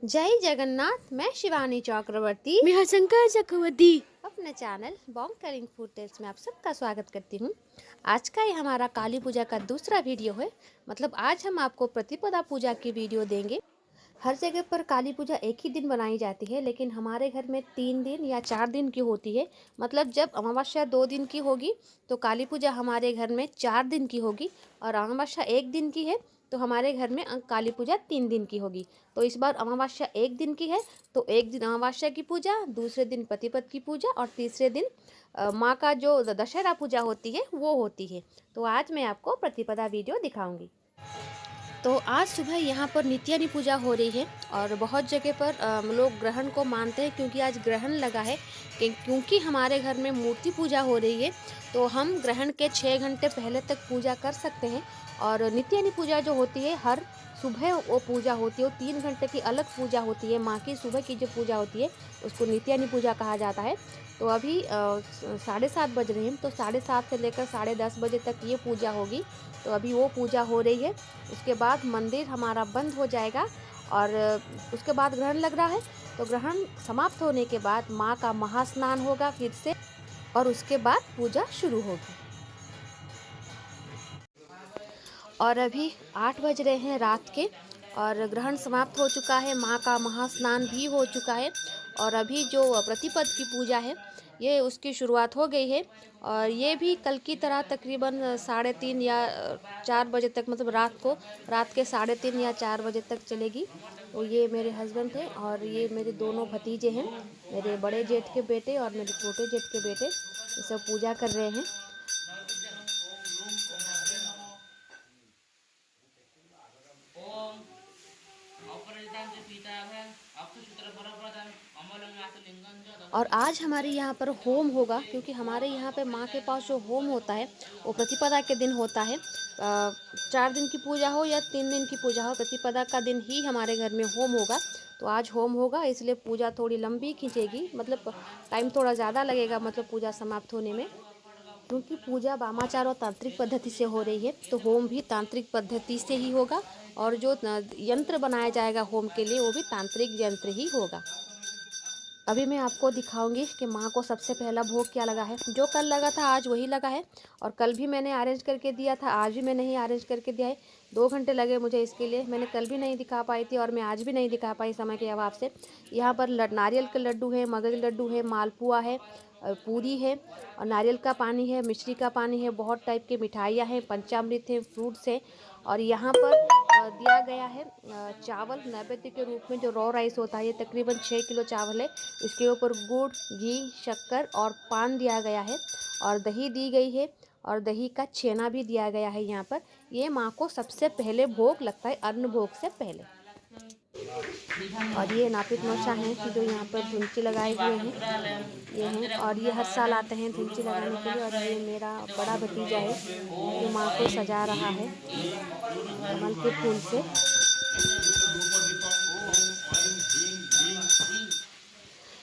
जय जगन्नाथ। मैं शिवानी चक्रवर्ती मैं शंकर चक्रवर्ती अपने चैनल बॉन्ग करिंग फूड टेल्स में आप सबका स्वागत करती हूँ। आज का ये हमारा काली पूजा का दूसरा वीडियो है। मतलब आज हम आपको प्रतिपदा पूजा की वीडियो देंगे। हर जगह पर काली पूजा एक ही दिन बनाई जाती है, लेकिन हमारे घर में 3 दिन या 4 दिन की होती है। मतलब जब अमावस्या 2 दिन की होगी तो काली पूजा हमारे घर में 4 दिन की होगी, और अमावस्या 1 दिन की है तो हमारे घर में काली पूजा 3 दिन की होगी। तो इस बार अमावस्या 1 दिन की है तो एक दिन अमावस्या की पूजा, दूसरे दिन पतिपत की पूजा, और तीसरे दिन माँ का जो दशहरा पूजा होती है वो होती है। तो आज मैं आपको प्रतिपदा वीडियो दिखाऊंगी। तो आज सुबह यहाँ पर नित्यानी पूजा हो रही है, और बहुत जगह पर लोग ग्रहण को मानते हैं क्योंकि आज ग्रहण लगा है। क्योंकि हमारे घर में मूर्ति पूजा हो रही है तो हम ग्रहण के 6 घंटे पहले तक पूजा कर सकते हैं। और नित्यानी पूजा जो होती है हर सुबह वो पूजा होती है, वो 3 घंटे की अलग पूजा होती है। माँ की सुबह की जो पूजा होती है उसको नित्यानी पूजा कहा जाता है। तो अभी 7:30 बज रहे हैं, तो 7:30 से लेकर 10:30 बजे तक ये पूजा होगी। तो अभी वो पूजा हो रही है। उसके बाद मंदिर हमारा बंद हो जाएगा, और उसके बाद ग्रहण लग रहा है। तो ग्रहण समाप्त होने के बाद माँ का महास्नान होगा फिर से, और उसके बाद पूजा शुरू होगी। और अभी 8 बज रहे हैं रात के, और ग्रहण समाप्त हो चुका है, माँ का महास्नान भी हो चुका है। और अभी जो प्रतिपद की पूजा है ये उसकी शुरुआत हो गई है, और ये भी कल की तरह तकरीबन 3:30 या 4 बजे तक, मतलब रात के 3:30 या 4 बजे तक चलेगी। तो ये मेरे हस्बैंड हैं और ये मेरे दोनों भतीजे हैं, मेरे बड़े जेठ के बेटे और मेरे छोटे जेठ के बेटे, ये सब पूजा कर रहे हैं। और आज हमारे यहाँ पर होम होगा, क्योंकि हमारे यहाँ पे माँ के पास जो होम होता है वो प्रतिपदा के दिन होता है। 4 दिन की पूजा हो या 3 दिन की पूजा हो, प्रतिपदा का दिन ही हमारे घर में होम होगा। तो आज होम होगा, इसलिए पूजा थोड़ी लंबी खींचेगी, मतलब टाइम थोड़ा ज़्यादा लगेगा, मतलब पूजा समाप्त होने में। क्योंकि पूजा वामाचार और तांत्रिक पद्धति से हो रही है तो होम भी तांत्रिक पद्धति से ही होगा, और जो यंत्र बनाया जाएगा होम के लिए वो भी तांत्रिक यंत्र ही होगा। अभी मैं आपको दिखाऊंगी कि माँ को सबसे पहला भोग क्या लगा है। जो कल लगा था आज वही लगा है, और कल भी मैंने अरेंज करके दिया था, आज भी मैंने ही अरेंज करके दिया है। 2 घंटे लगे मुझे इसके लिए, मैंने कल भी नहीं दिखा पाई थी और मैं आज भी नहीं दिखा पाई समय के अभाव से। यहाँ पर नारियल के लड्डू है, मगज लड्डू है, मालपुआ है, पूरी है, और नारियल का पानी है, मिश्री का पानी है, बहुत टाइप के मिठाइयाँ हैं, पंचामृत है, फ्रूट्स है। और यहाँ पर दिया गया है चावल नैवेद्य के रूप में, जो रॉ राइस होता है, ये तकरीबन 6 किलो चावल है। इसके ऊपर गुड़, घी, शक्कर और पान दिया गया है, और दही दी गई है, और दही का छेना भी दिया गया है यहाँ पर। ये माँ को सबसे पहले भोग लगता है, अन्न भोग से पहले। और ये नापित मौसा हैं जो यहाँ पर धुंची लगाए हुए हैं, ये हैं, और ये हर साल आते हैं धुंची लगाने के लिए। और ये मेरा बड़ा भतीजा है जो माँ को सजा रहा है कमल के फूल से।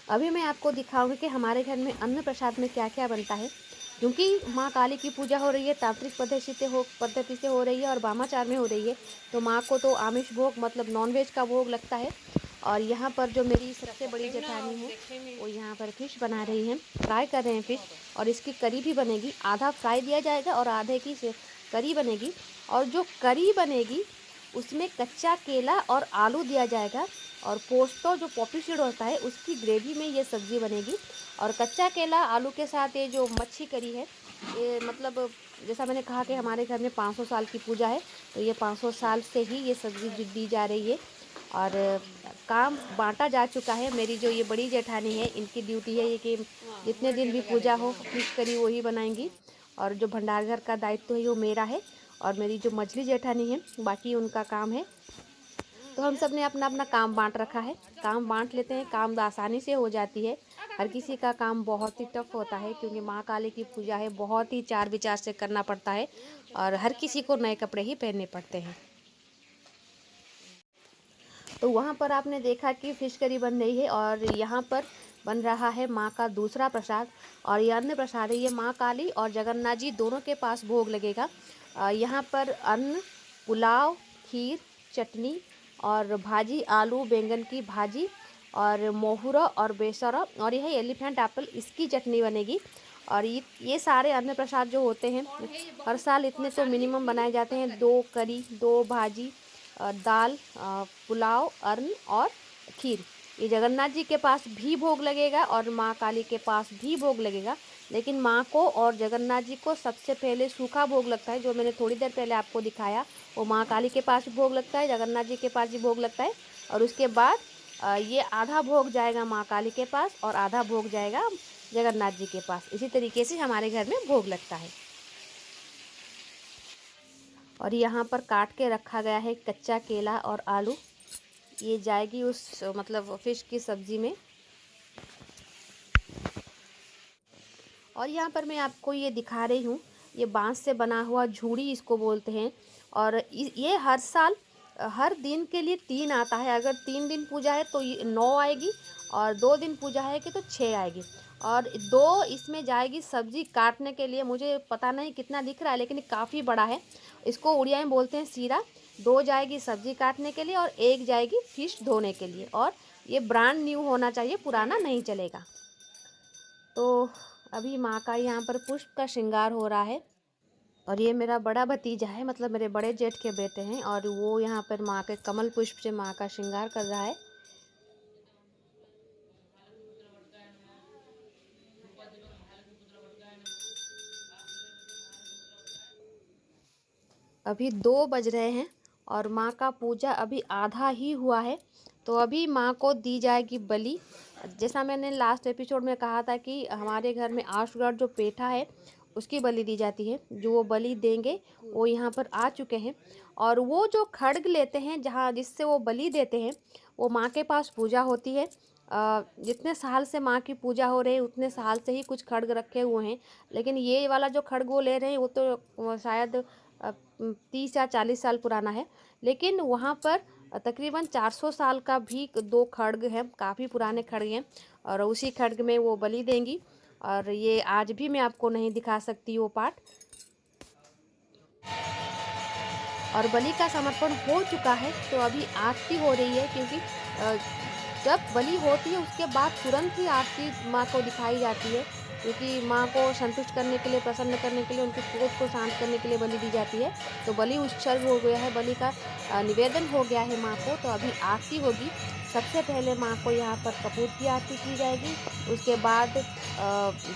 अभी मैं आपको दिखाऊंगी कि हमारे घर में अन्न प्रसाद में क्या क्या बनता है। क्योंकि माँ काली की पूजा हो रही है, तांत्रिक पद्धति से हो रही है और वामाचार में हो रही है, तो माँ को तो आमिष भोग, मतलब नॉनवेज का भोग लगता है। और यहाँ पर जो मेरी सबसे बड़ी जेठानी है वो यहाँ पर फिश बना रही हैं, फ्राई कर रहे हैं फिश, और इसकी करी भी बनेगी। आधा फ्राई दिया जाएगा और आधे की करी बनेगी। और जो करी बनेगी उसमें कच्चा केला और आलू दिया जाएगा, और पोस्तो जो पॉपी सीड होता है उसकी ग्रेवी में ये सब्ज़ी बनेगी। और कच्चा केला आलू के साथ ये जो मच्छी करी है, ये मतलब जैसा मैंने कहा कि हमारे घर में 500 साल की पूजा है, तो ये 500 साल से ही ये सब्ज़ी दी जा रही है। और काम बांटा जा चुका है। मेरी जो ये बड़ी जेठानी है इनकी ड्यूटी है ये कि जितने दिन भी पूजा हो फिश करी वही बनाएंगी, और जो भंडार घर का दायित्व है वो मेरा है। और मेरी जो मझली जेठानी है बाकी उनका काम है। तो हम सब ने अपना अपना काम बांट रखा है, काम बांट लेते हैं, काम आसानी से हो जाती है। हर किसी का काम बहुत ही टफ होता है, क्योंकि माँ काली की पूजा है, बहुत ही चार विचार से करना पड़ता है, और हर किसी को नए कपड़े ही पहनने पड़ते हैं। तो वहाँ पर आपने देखा कि फिश करी बन रही है, और यहाँ पर बन रहा है माँ का दूसरा प्रसाद। और ये अन्न प्रसाद है, ये माँ काली और जगन्नाथ जी दोनों के पास भोग लगेगा। यहाँ पर अन्न, पुलाव, खीर, चटनी और भाजी आलू बैंगन की भाजी और मोहुरा और बेसरा और यह एलिफेंट एप्पल, इसकी चटनी बनेगी। और ये सारे अन्न प्रसाद जो होते हैं हर साल इतने तो मिनिमम बनाए जाते हैं। 2 करी, 2 भाजी, दाल, पुलाव, अन्न और खीर। ये जगन्नाथ जी के पास भी भोग लगेगा और माँ काली के पास भी भोग लगेगा। लेकिन माँ को और जगन्नाथ जी को सबसे पहले सूखा भोग लगता है, जो मैंने थोड़ी देर पहले आपको दिखाया। वो माँ काली के पास भी भोग लगता है, जगन्नाथ जी के पास भी भोग लगता है। और उसके बाद ये आधा भोग जाएगा माँ काली के पास और आधा भोग जाएगा जगन्नाथ जी के पास। इसी तरीके से हमारे घर में भोग लगता है। और यहाँ पर काट के रखा गया है कच्चा केला और आलू, ये जाएगी उस मतलब फिश की सब्ज़ी में। और यहाँ पर मैं आपको ये दिखा रही हूँ, ये बांस से बना हुआ झूड़ी इसको बोलते हैं। और ये हर साल हर दिन के लिए 3 आता है। अगर 3 दिन पूजा है तो ये 9 आएगी, और 2 दिन पूजा है कि तो 6 आएगी। और 2 इसमें जाएगी सब्जी काटने के लिए। मुझे पता नहीं कितना दिख रहा है, लेकिन काफ़ी बड़ा है। इसको उड़िया में बोलते हैं सीरा। 2 जाएगी सब्जी काटने के लिए और 1 जाएगी फिश धोने के लिए। और ये ब्रांड न्यू होना चाहिए, पुराना नहीं चलेगा। तो अभी माँ का यहाँ पर पुष्प का श्रृंगार हो रहा है। और ये मेरा बड़ा भतीजा है, मतलब मेरे बड़े जेठ के बेटे हैं, और वो यहाँ पर माँ के कमल पुष्प से माँ का श्रृंगार कर रहा है। अभी 2 बज रहे हैं और माँ का पूजा अभी आधा ही हुआ है। तो अभी माँ को दी जाएगी बलि। जैसा मैंने लास्ट एपिसोड में कहा था कि हमारे घर में आशुराट जो पेठा है उसकी बलि दी जाती है। जो वो बलि देंगे वो यहाँ पर आ चुके हैं। और वो जो खड्ग लेते हैं जहाँ जिससे वो बलि देते हैं, वो माँ के पास पूजा होती है। जितने साल से माँ की पूजा हो रही है उतने साल से ही कुछ खड्ग रखे हुए हैं। लेकिन ये वाला जो खड्ग वो ले रहे हैं वो तो शायद 30 या 40 साल पुराना है। लेकिन वहाँ पर तकरीबन 400 साल का भी 2 खड्ग हैं, काफ़ी पुराने खड्ग हैं। और उसी खड्ग में वो बलि देंगी। और ये आज भी मैं आपको नहीं दिखा सकती वो पार्ट। और बलि का समर्पण हो चुका है, तो अभी आरती हो रही है। क्योंकि जब बलि होती है उसके बाद तुरंत ही आरती माँ को दिखाई जाती है। क्योंकि माँ को संतुष्ट करने के लिए, प्रसन्न करने के लिए, उनके क्रोध को शांत करने के लिए बलि दी जाती है। तो बलि उत्सर्ग हो गया है, बलि का निवेदन हो गया है माँ को। तो अभी आरती होगी। सबसे पहले माँ को यहाँ पर कपूर की आरती की जाएगी। उसके बाद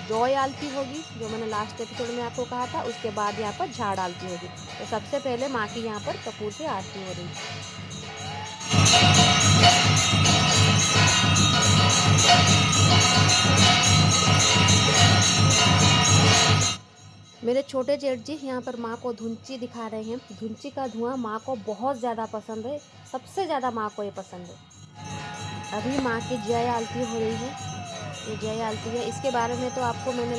जॉय आरती होगी, जो मैंने लास्ट एपिसोड में आपको कहा था। उसके बाद यहाँ पर झाड़ आरती होगी। तो सबसे पहले माँ की यहाँ पर कपूर से आरती हो रही है। मेरे छोटे जेठ जी यहाँ पर माँ को धुंची दिखा रहे हैं। धुंची का धुआं माँ को बहुत ज़्यादा पसंद है, सबसे ज़्यादा माँ को ये पसंद है। अभी माँ की जय आरती हो रही है, ये जय आरती है। इसके बारे में तो आपको मैंने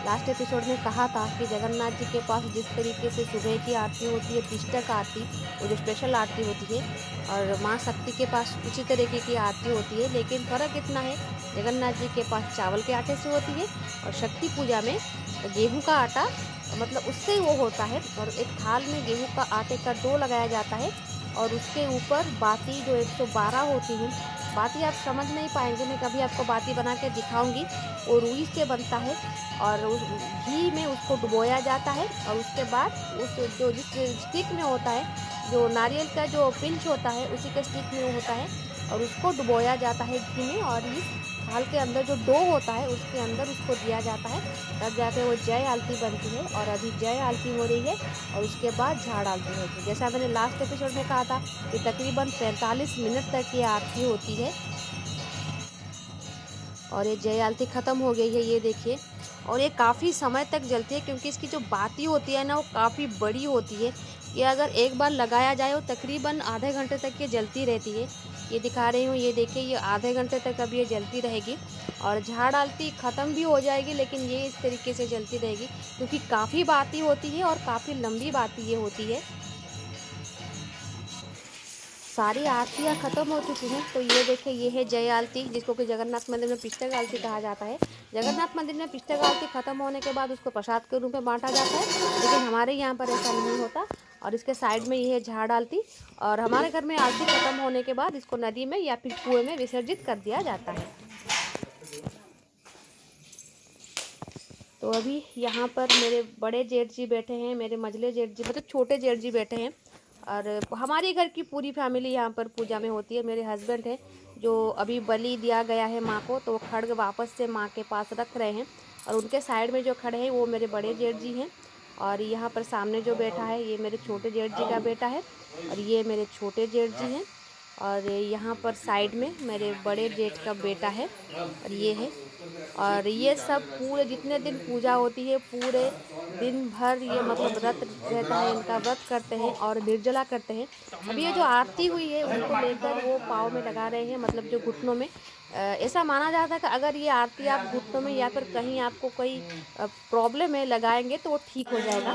लास्ट एपिसोड में कहा था कि जगन्नाथ जी के पास जिस तरीके से सुबह की आरती होती है, पिष्टक आरती, वो जो स्पेशल आरती होती है, और माँ शक्ति के पास उसी तरीके की आरती होती है। लेकिन फ़र्क इतना है, जगन्नाथ जी के पास चावल के आटे से होती है और शक्ति पूजा में गेहूँ का आटा, मतलब उससे वो होता है। और एक थाल में गेहूँ का आटे का डो लगाया जाता है और उसके ऊपर बाती जो 112 होती है, बाती आप समझ नहीं पाएंगे, मैं कभी आपको बाती बना के दिखाऊंगी। वो रुई से बनता है और उस घी में उसको डुबोया जाता है। और उसके बाद उस जो जिस स्टिक में होता है, जो नारियल का जो पिंच होता है उसी के स्टिक में वो होता है, और उसको डुबोया जाता है घी में। और इस थाल के अंदर जो डो होता है उसके अंदर उसको दिया जाता है, तब जाके वो जय आरती बनती है। और अभी जय आरती हो रही है और उसके बाद झाड़ आरती होती है। जैसा मैंने लास्ट एपिसोड में कहा था कि तकरीबन 45 मिनट तक ये आरती होती है। और ये जय आरती ख़त्म हो गई है, ये देखिए। और ये काफ़ी समय तक जलती है, क्योंकि इसकी जो बाती होती है ना, वो काफ़ी बड़ी होती है। ये अगर एक बार लगाया जाए वो तकरीबन आधे घंटे तक ये जलती रहती है। ये दिखा रही हूँ, ये देखिए, ये आधे घंटे तक अब ये जलती रहेगी। और झाड़ आरती ख़त्म भी हो जाएगी, लेकिन ये इस तरीके से जलती रहेगी, क्योंकि काफ़ी बाती होती है और काफ़ी लंबी बाती ये होती है। सारी आरतियाँ ख़त्म हो चुकी हैं। तो ये देखिए, ये है जय आरती, जिसको कि जगन्नाथ मंदिर में पिष्टक आरती कहा जाता है। जगन्नाथ मंदिर में पिष्टक आरती ख़त्म होने के बाद उसको प्रसाद के रूप में बांटा जाता है, लेकिन हमारे यहाँ पर ऐसा नहीं होता। और इसके साइड में ये है झाड़ आलती। और हमारे घर में आलती खत्म होने के बाद इसको नदी में या फिर कुएं में विसर्जित कर दिया जाता है। तो अभी यहाँ पर मेरे बड़े जेठ जी बैठे हैं, मेरे मझले जेठ जी मतलब छोटे जेठ जी बैठे हैं। और हमारी घर की पूरी फैमिली यहाँ पर पूजा में होती है। मेरे हस्बैंड हैं जो अभी बलि दिया गया है माँ को, तो वो खड्ग वापस से माँ के पास रख रहे हैं। और उनके साइड में जो खड़े हैं वो मेरे बड़े जेठ जी हैं। और यहाँ पर सामने जो बैठा है ये मेरे छोटे जेठ जी का बेटा है और ये मेरे छोटे जेठ जी हैं। और यहाँ पर साइड में मेरे बड़े जेठ का बेटा है और ये है। और ये सब पूरे जितने दिन पूजा होती है पूरे दिन भर ये मतलब व्रत रहता है, इनका व्रत करते हैं और निर्जला करते हैं। अभी ये जो आरती हुई है उनको लेकर वो पाँव में लगा रहे हैं, मतलब जो घुटनों में। ऐसा माना जाता है कि अगर ये आरती आप घुटनों में या फिर कहीं आपको कोई प्रॉब्लम है लगाएंगे तो वो ठीक हो जाएगा।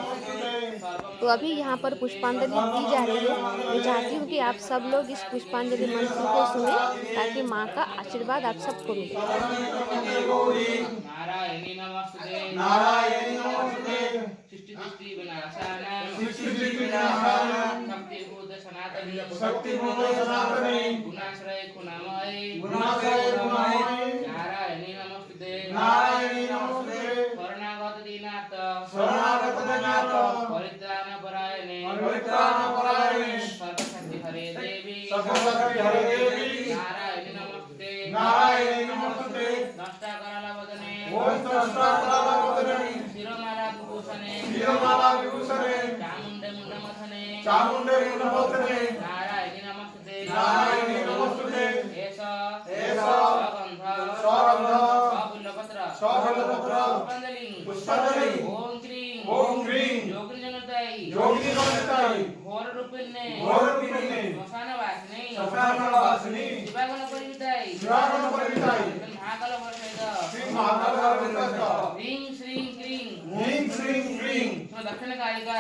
तो अभी यहाँ पर पुष्पांजलि दी जा रही है। मैं चाहती हूँ कि आप सब लोग इस पुष्पांजलि मंत्र को सुने ताकि माँ का आशीर्वाद आप सबको मिले। नारायणी नमस्ते नारायणी नमस्ते सृष्टि दृष्टि विनाशानां शक्तिभूत सनातनी गुणाश्रय गुणामय नारायणी नमस्ते शरणागत दीनाथ परित्राण परायणे सर्वशक्ति हरे देवी नारायणी नमस्ते नष्टाकराला वदने शिरोमाला विभूषणे चामुंडे मुंडमथने नारायणी नमस्ते एष स्वगंध स्वफुल्लपत्र पुष्पांजलि ओम क्रीं योगिनी घोर रूपिणे श्मशानवासिनी शिवागण परिविताई महाकाल ह्रीं श्रीं क्रीं दक्षिण कालिका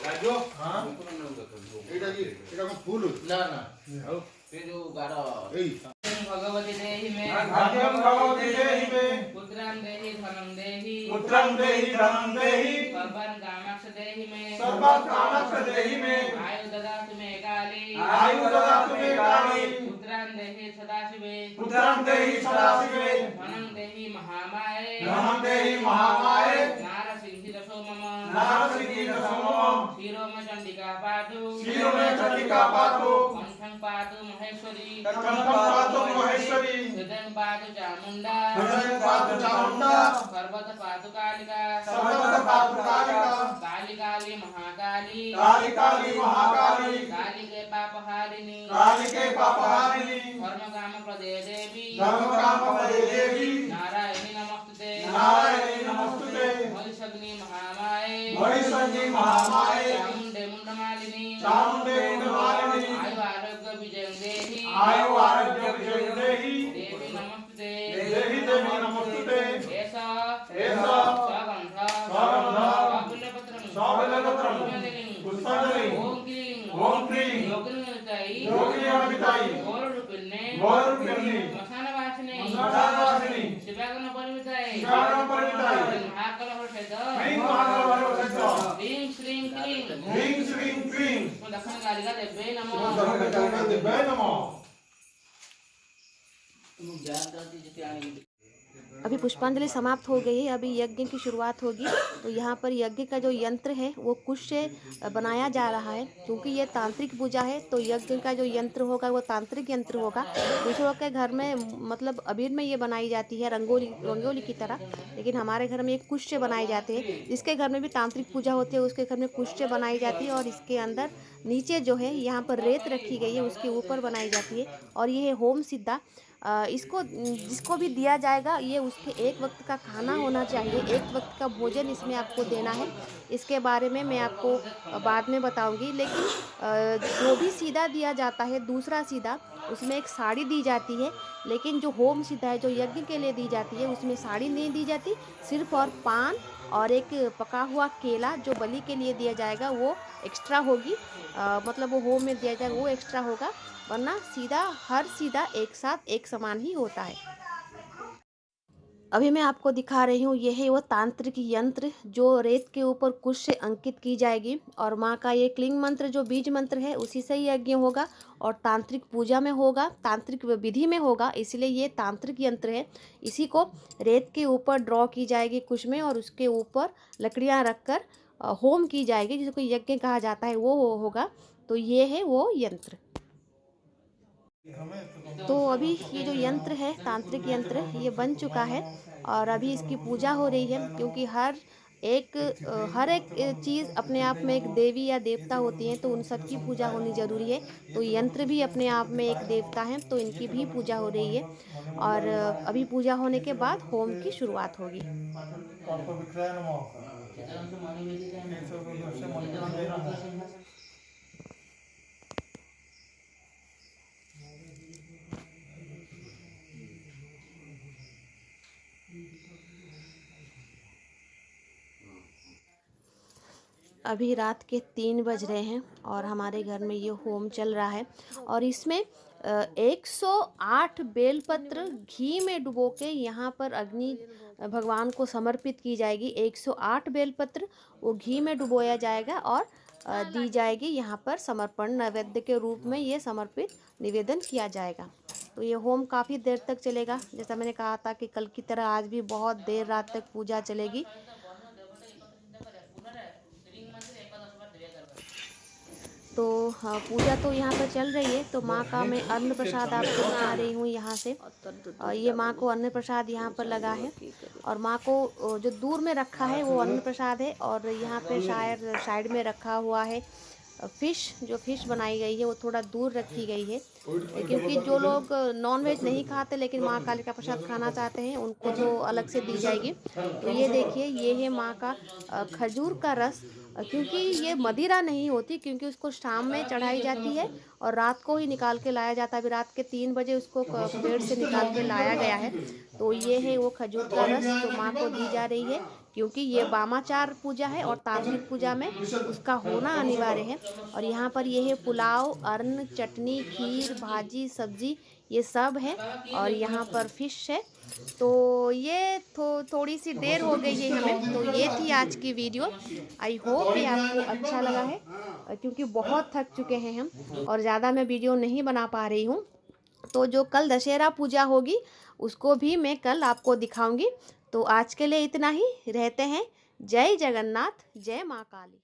राजो हां एटा को फूल ना ये जो गाड़ा एई भगवती देहि मे पुत्रं देहि धनं देहि सर्वं कामक्ष देहि मे आयु ददातु मे काली पुत्रं देहि सदाशिवे धनं देहि महामाये नारसिंहि दशो मम शिरो में चंडिका पातु कंठं पातु महेश्वरी हृदयं पातु चामुंडा सर्वत पातु कालिका काली महाकाली काली के पापहारिणी धर्म काम प्रदे देवी नारायणी नमस्ते महिषग्नि महामाये चामुंडे मुंडमालिनी आयु आरोग्य विजयं देहि देवी नमस्ते ऐसा स्वगंध स्वफुल्लपत्रं पुष्पांजलि ओम क्रीं योगिनी घोर रूपिणे श्मशानवासिनी शिवागण परिविताई महाकाल ह्रीं श्रीं क्रीं दक्षिण कालिका देव्यै नमः। अभी पुष्पांजलि समाप्त हो गई है, अभी यज्ञ की शुरुआत होगी। तो यहाँ पर यज्ञ का जो यंत्र है वो कुश से बनाया जा रहा है, क्योंकि ये तांत्रिक पूजा है तो यज्ञ का जो यंत्र होगा वो तांत्रिक यंत्र होगा। दूसरों के घर में मतलब अबीर में ये बनाई जाती है रंगोली की तरह, लेकिन हमारे घर में एक कुश से बनाए जाते हैं। जिसके घर में भी तांत्रिक पूजा होती है उसके घर में कुश से बनाई जाती है। और इसके अंदर नीचे जो है यहाँ पर रेत रखी गई है उसके ऊपर बनाई जाती है। और ये है होम सिद्धा। इसको जिसको भी दिया जाएगा ये उसके एक वक्त का खाना होना चाहिए, एक वक्त का भोजन इसमें आपको देना है। इसके बारे में मैं आपको बाद में बताऊंगी। लेकिन जो भी सीधा दिया जाता है दूसरा सीधा उसमें एक साड़ी दी जाती है। लेकिन जो होम सीधा है, जो यज्ञ के लिए दी जाती है, उसमें साड़ी नहीं दी जाती, सिर्फ और पान और एक पका हुआ केला जो बलि के लिए दिया जाएगा वो एक्स्ट्रा होगी। मतलब वो होम में दिया जाएगा वो एक्स्ट्रा होगा, वरना सीधा एक साथ एक समान ही होता है। अभी मैं आपको दिखा रही हूँ, यह है वो तांत्रिक यंत्र जो रेत के ऊपर कुश से अंकित की जाएगी, और माँ का ये क्लिंग मंत्र जो बीज मंत्र है उसी से ही यज्ञ होगा और तांत्रिक पूजा में होगा, तांत्रिक विधि में होगा, इसलिए ये तांत्रिक यंत्र है। इसी को रेत के ऊपर ड्रॉ की जाएगी कुश में, और उसके ऊपर लकड़ियाँ रखकर होम की जाएगी, जिसको यज्ञ कहा जाता है, वो होगा। तो ये है वो यंत्र। तो अभी ये जो यंत्र है, तांत्रिक यंत्र, ये बन चुका है और अभी इसकी पूजा हो रही है, क्योंकि हर एक चीज़ अपने आप में एक देवी या देवता होती हैं, तो उन सब की पूजा होनी ज़रूरी है। तो यंत्र भी अपने आप में एक देवता हैं, तो इनकी भी पूजा हो रही है, और अभी पूजा होने के बाद होम की शुरुआत होगी। अभी रात के 3 बज रहे हैं और हमारे घर में ये होम चल रहा है, और इसमें 108 बेलपत्र घी में डुबो के यहाँ पर अग्नि भगवान को समर्पित की जाएगी। 108 बेलपत्र वो घी में डुबोया जाएगा और दी जाएगी यहाँ पर समर्पण नैवेद्य के रूप में, ये समर्पित निवेदन किया जाएगा। तो ये होम काफ़ी देर तक चलेगा, जैसा मैंने कहा था कि कल की तरह आज भी बहुत देर रात तक पूजा चलेगी। तो हाँ, पूजा तो यहाँ पर चल रही है। तो माँ का मैं अन्न प्रसाद आपको दिखा रही हूँ यहाँ से। ये माँ को अन्न प्रसाद यहाँ पर लगा है, और माँ को जो दूर में रखा है वो अन्न प्रसाद है, और यहाँ पे शायद साइड में रखा हुआ है जो फिश बनाई गई है वो थोड़ा दूर रखी गई है, क्योंकि जो लोग नॉनवेज नहीं खाते लेकिन माँ काली का प्रसाद खाना चाहते हैं उनको तो अलग से दी जाएगी। तो ये देखिए, ये है माँ का खजूर का रस, क्योंकि ये मदिरा नहीं होती, क्योंकि उसको शाम में चढ़ाई जाती है और रात को ही निकाल के लाया जाता है। अभी रात के 3 बजे उसको पेड़ से निकाल के लाया गया है। तो ये है वो खजूर का रस जो माँ को दी जा रही है, क्योंकि ये वामाचार पूजा है और तांत्रिक पूजा में उसका होना अनिवार्य है। और यहाँ पर ये है पुलाव, अन्न, चटनी, खीर, भाजी, सब्जी, ये सब है, और यहाँ पर फिश है। तो ये थोड़ी सी देर हो गई है हमें। तो ये थी आज की वीडियो। आई होप ये आपको अच्छा लगा है, क्योंकि बहुत थक चुके हैं हम और ज़्यादा मैं वीडियो नहीं बना पा रही हूँ। तो जो कल दशहरा पूजा होगी उसको भी मैं कल आपको दिखाऊंगी। तो आज के लिए इतना ही, रहते हैं। जय जगन्नाथ, जय माँ काली।